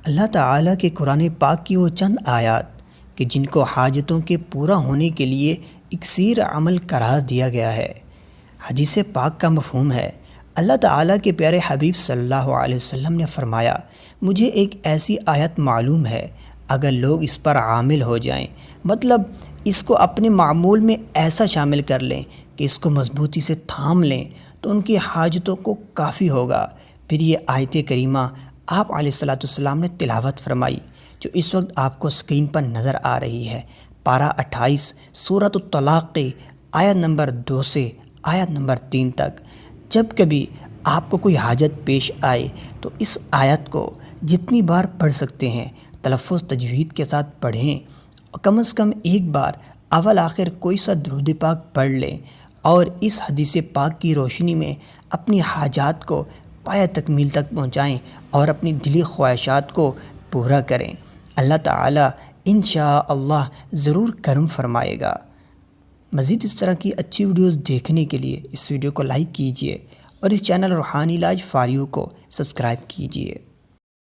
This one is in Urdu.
اللہ تعالیٰ کے قرآن پاک کی وہ چند آیات کہ جن کو حاجتوں کے پورا ہونے کے لیے اکسیر عمل قرار دیا گیا ہے۔ حدیث پاک کا مفہوم ہے، اللہ تعالیٰ کے پیارے حبیب صلی اللہ علیہ وسلم نے فرمایا، مجھے ایک ایسی آیت معلوم ہے، اگر لوگ اس پر عامل ہو جائیں، مطلب اس کو اپنے معمول میں ایسا شامل کر لیں کہ اس کو مضبوطی سے تھام لیں تو ان کی حاجتوں کو کافی ہوگا۔ پھر یہ آیت کریمہ آپ علیہ السلام نے تلاوت فرمائی، جو اس وقت آپ کو اسکرین پر نظر آ رہی ہے۔ پارہ 28 سورۃ الطلاق کے آیت نمبر 2 سے آیت نمبر 3 تک۔ جب کبھی آپ کو کوئی حاجت پیش آئے تو اس آیت کو جتنی بار پڑھ سکتے ہیں تلفظ تجوید کے ساتھ پڑھیں، اور کم از کم ایک بار اول آخر کوئی سا درود پاک پڑھ لیں، اور اس حدیث پاک کی روشنی میں اپنی حاجات کو پایہ تکمیل تک پہنچائیں اور اپنی دلی خواہشات کو پورا کریں۔ اللہ تعالیٰ انشاءاللہ ضرور کرم فرمائے گا۔ مزید اس طرح کی اچھی ویڈیوز دیکھنے کے لیے اس ویڈیو کو لائک کیجیے اور اس چینل روحانی علاج فار یو کو سبسکرائب کیجیے۔